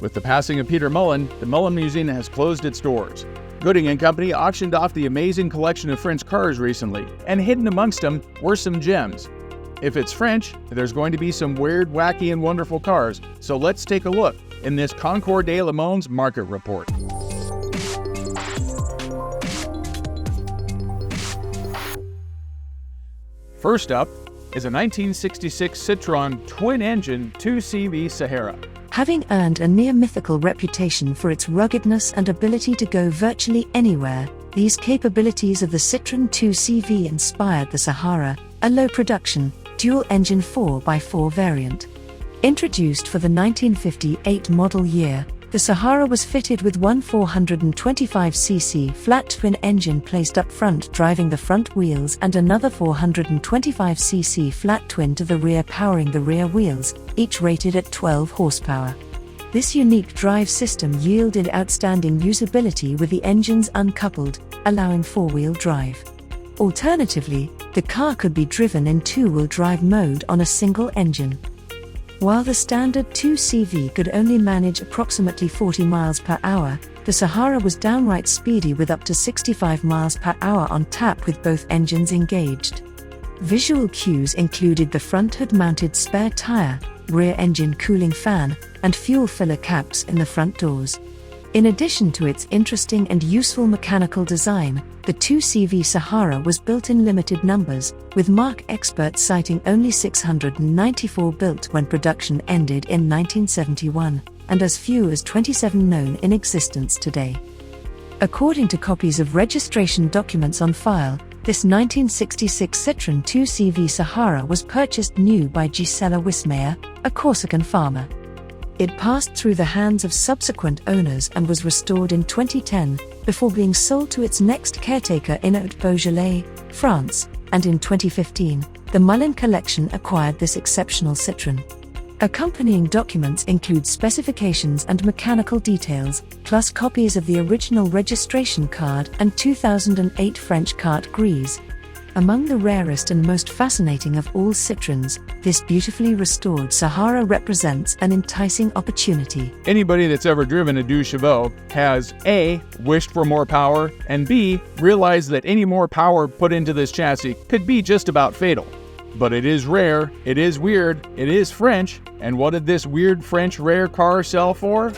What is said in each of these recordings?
With the passing of Peter Mullin, the Mullin Museum has closed its doors. Gooding & Company auctioned off the amazing collection of French cars recently, and hidden amongst them were some gems. If it's French, there's going to be some weird, wacky, and wonderful cars, so let's take a look in this Concours de Le Monde market report. First up is a 1966 Citroen twin-engine 2CV Sahara. Having earned a near-mythical reputation for its ruggedness and ability to go virtually anywhere, these capabilities of the Citroen 2CV inspired the Sahara, a low-production, dual-engine 4x4 variant. Introduced for the 1958 model year, the Sahara was fitted with one 425cc flat twin engine placed up front driving the front wheels and another 425cc flat twin to the rear powering the rear wheels, each rated at 12 horsepower. This unique drive system yielded outstanding usability with the engines uncoupled, allowing four-wheel drive. Alternatively, the car could be driven in two-wheel drive mode on a single engine. While the standard 2CV could only manage approximately 40 miles per hour, the Sahara was downright speedy with up to 65 miles per hour on tap with both engines engaged. Visual cues included the front hood-mounted spare tire, rear engine cooling fan, and fuel filler caps in the front doors. In addition to its interesting and useful mechanical design, the 2CV Sahara was built in limited numbers, with marque experts citing only 694 built when production ended in 1971, and as few as 27 known in existence today. According to copies of registration documents on file, this 1966 Citroen 2CV Sahara was purchased new by Gisela Wismayer, a Corsican farmer. It passed through the hands of subsequent owners and was restored in 2010, before being sold to its next caretaker in Haute-Beaujolais, France, and in 2015, the Mullin Collection acquired this exceptional Citroen. Accompanying documents include specifications and mechanical details, plus copies of the original registration card and 2008 French carte grise. Among the rarest and most fascinating of all Citroens, this beautifully restored Sahara represents an enticing opportunity. Anybody that's ever driven a 2 chevaux has A, wished for more power, and B, realized that any more power put into this chassis could be just about fatal. But it is rare, it is weird, it is French, and what did this weird French rare car sell for?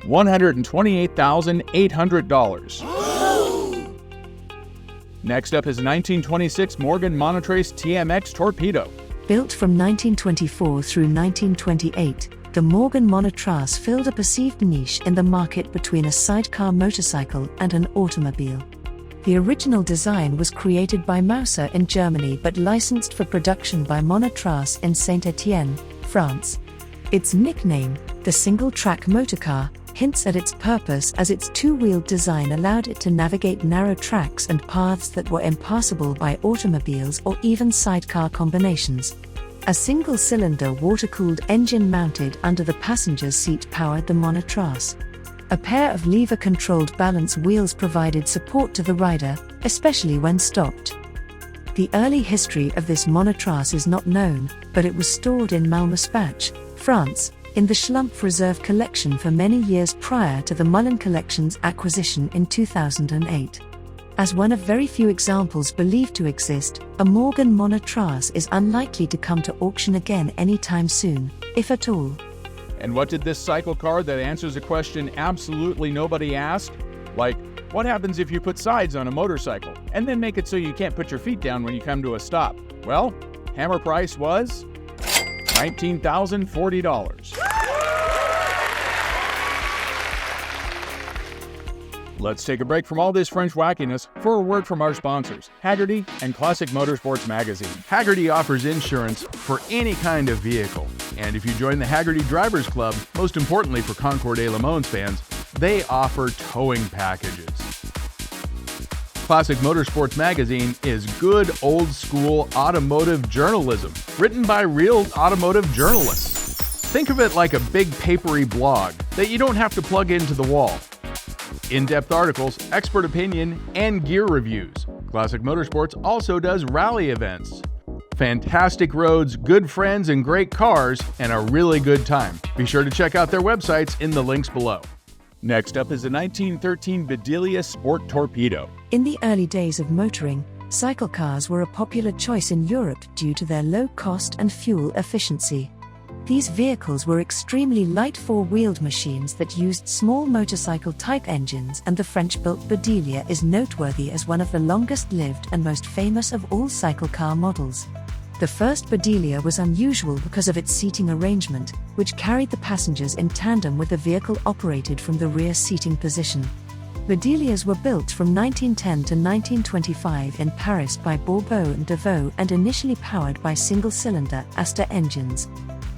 $128,800. Next up is a 1926 Morgan Monotrace TMX Torpedo. Built from 1924 through 1928, the Morgan Monotrace filled a perceived niche in the market between a sidecar motorcycle and an automobile. The original design was created by Mauser in Germany but licensed for production by Monotrace in Saint-Étienne, France. Its nickname, the single-track motorcar, hints at its purpose as its two-wheeled design allowed it to navigate narrow tracks and paths that were impassable by automobiles or even sidecar combinations. A single-cylinder water-cooled engine mounted under the passenger's seat powered the Monotrace. A pair of lever-controlled balance wheels provided support to the rider, especially when stopped. The early history of this Monotrace is not known, but it was stored in Malmespach, France, in the Schlumpf Reserve collection for many years prior to the Mullin Collection's acquisition in 2008. As one of very few examples believed to exist, a Morgan Monotrace is unlikely to come to auction again anytime soon, if at all. And what did this cycle car that answers a question absolutely nobody asked? Like, what happens if you put sides on a motorcycle, and then make it so you can't put your feet down when you come to a stop? Well, hammer price was $19,040. Let's take a break from all this French wackiness for a word from our sponsors, Hagerty and Classic Motorsports Magazine. Hagerty offers insurance for any kind of vehicle. And if you join the Hagerty Drivers Club, most importantly for Concours de Le Monde fans, they offer towing packages. Classic Motorsports Magazine is good old-school automotive journalism, written by real automotive journalists. Think of it like a big papery blog that you don't have to plug into the wall. In-depth articles, expert opinion, and gear reviews. Classic Motorsports also does rally events. Fantastic roads, good friends, and great cars, and a really good time. Be sure to check out their websites in the links below. Next up is the 1913 Bedelia Sport Torpedo. In the early days of motoring, cycle cars were a popular choice in Europe due to their low cost and fuel efficiency. These vehicles were extremely light four-wheeled machines that used small motorcycle-type engines, and the French-built Bedelia is noteworthy as one of the longest-lived and most famous of all cycle car models. The first Bedelia was unusual because of its seating arrangement, which carried the passengers in tandem with the vehicle operated from the rear seating position. Bedelias were built from 1910 to 1925 in Paris by Bourbeau and Deveau and initially powered by single-cylinder Aster engines.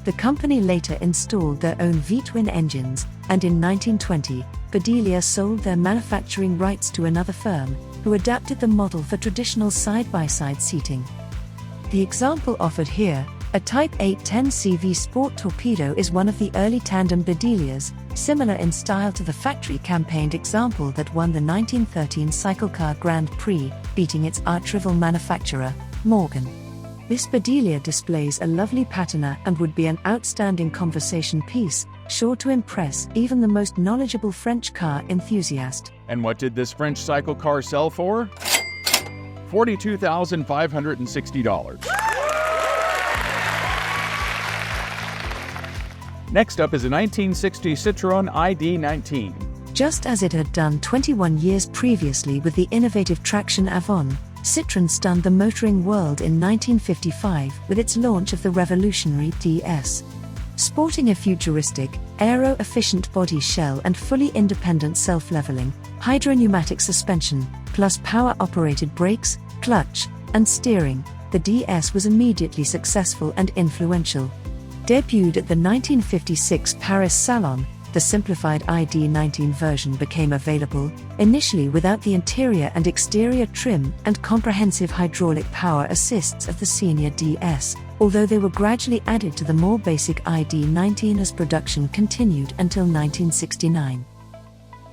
The company later installed their own V-twin engines, and in 1920, Bedelia sold their manufacturing rights to another firm, who adapted the model for traditional side-by-side seating. The example offered here, a Type 810 CV Sport Torpedo, is one of the early tandem Bedelias, similar in style to the factory-campaigned example that won the 1913 Cycle Car Grand Prix, beating its arch-rival manufacturer, Morgan. This Bedelia displays a lovely patina and would be an outstanding conversation piece, sure to impress even the most knowledgeable French car enthusiast. And what did this French cycle car sell for? $42,560. Next up is a 1960 Citroen ID19. Just as it had done 21 years previously with the innovative traction Avon, Citroën stunned the motoring world in 1955 with its launch of the revolutionary DS. Sporting a futuristic, aero-efficient body shell and fully independent self-leveling, hydropneumatic suspension, plus power-operated brakes, clutch, and steering, the DS was immediately successful and influential. Debuted at the 1956 Paris Salon, the simplified ID19 version became available, initially without the interior and exterior trim and comprehensive hydraulic power assists of the senior DS, although they were gradually added to the more basic ID19 as production continued until 1969.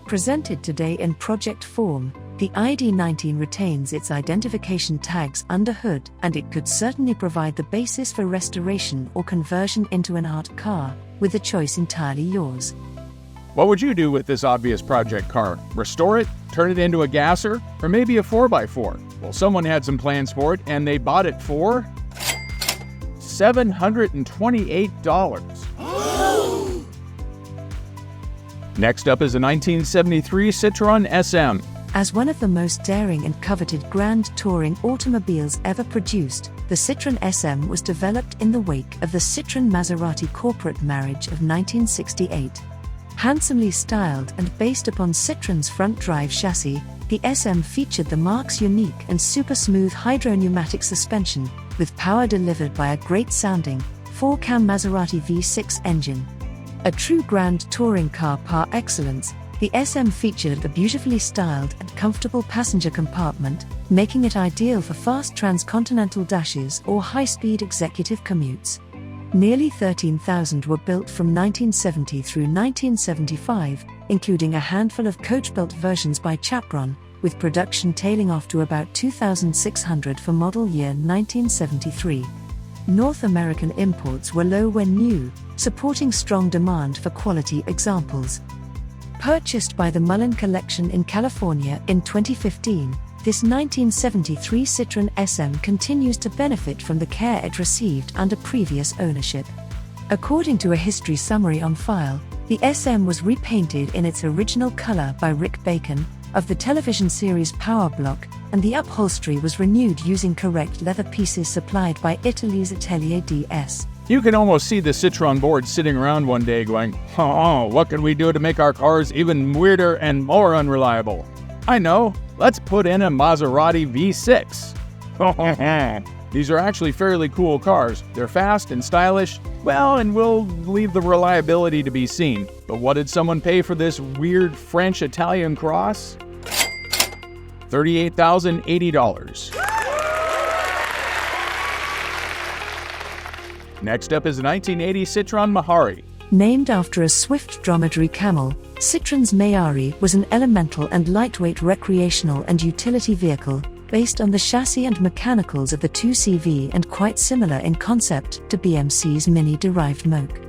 Presented today in project form, the ID19 retains its identification tags under hood, and it could certainly provide the basis for restoration or conversion into an art car, with the choice entirely yours. What would you do with this obvious project car? Restore it? Turn it into a gasser? Or maybe a 4x4? Well, someone had some plans for it, and they bought it for $728. Next up is a 1973 Citron SM. As one of the most daring and coveted grand touring automobiles ever produced, the Citron SM was developed in the wake of the Citroen Maserati corporate marriage of 1968. Handsomely styled and based upon Citroen's front-drive chassis, the SM featured the marque's unique and super-smooth hydro-pneumatic suspension, with power delivered by a great-sounding, 4-cam Maserati V6 engine. A true grand touring car par excellence, the SM featured a beautifully styled and comfortable passenger compartment, making it ideal for fast transcontinental dashes or high-speed executive commutes. Nearly 13,000 were built from 1970 through 1975, including a handful of coach-built versions by Chapron, with production tailing off to about 2,600 for model year 1973. North American imports were low when new, supporting strong demand for quality examples. Purchased by the Mullin Collection in California in 2015, this 1973 Citroen SM continues to benefit from the care it received under previous ownership. According to a history summary on file, the SM was repainted in its original color by Rick Bacon, of the television series Power Block, and the upholstery was renewed using correct leather pieces supplied by Italy's Atelier DS. You can almost see the Citroen board sitting around one day going, "Oh, what can we do to make our cars even weirder and more unreliable? I know, let's put in a Maserati V6. These are actually fairly cool cars. They're fast and stylish, well, and we'll leave the reliability to be seen. But what did someone pay for this weird French-Italian cross? $38,080. Next up is the 1980 Citron Mayari. Named after a swift dromedary camel, Citron's Mayari was an elemental and lightweight recreational and utility vehicle, based on the chassis and mechanicals of the 2CV and quite similar in concept to BMC's Mini-derived moke.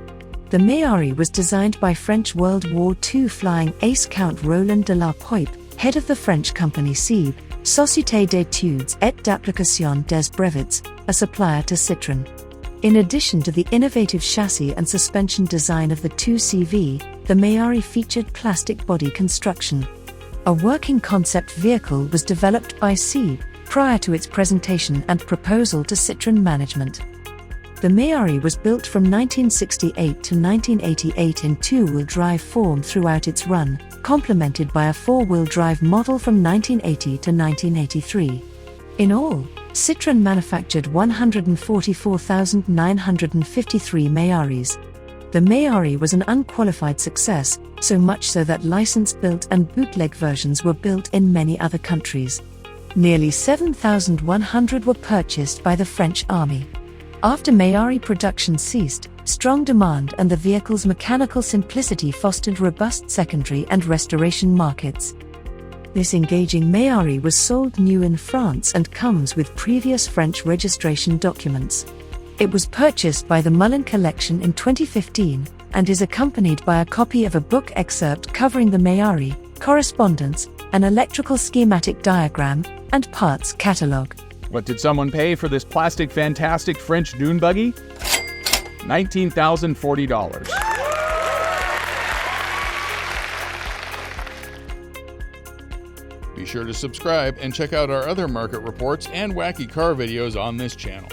The Mayari was designed by French World War II flying ace Count Roland de la Poype, head of the French company CIB, Société d'études et d'application des brevets, a supplier to Citroën. In addition to the innovative chassis and suspension design of the 2CV, the Mayari featured plastic body construction. A working concept vehicle was developed by CIB prior to its presentation and proposal to Citroën management. The Mayari was built from 1968 to 1988 in two-wheel drive form throughout its run, complemented by a four-wheel drive model from 1980 to 1983. In all, Citroën manufactured 144,953 Mayaris. The Mayari was an unqualified success, so much so that license-built and bootleg versions were built in many other countries. Nearly 7,100 were purchased by the French Army. After Mayari production ceased, strong demand and the vehicle's mechanical simplicity fostered robust secondary and restoration markets. This engaging Mayari was sold new in France and comes with previous French registration documents. It was purchased by the Mullin Collection in 2015 and is accompanied by a copy of a book excerpt covering the Mayari, correspondence, an electrical schematic diagram, and parts catalogue. What did someone pay for this plastic fantastic French dune buggy? $19,040. Be sure to subscribe and check out our other market reports and wacky car videos on this channel.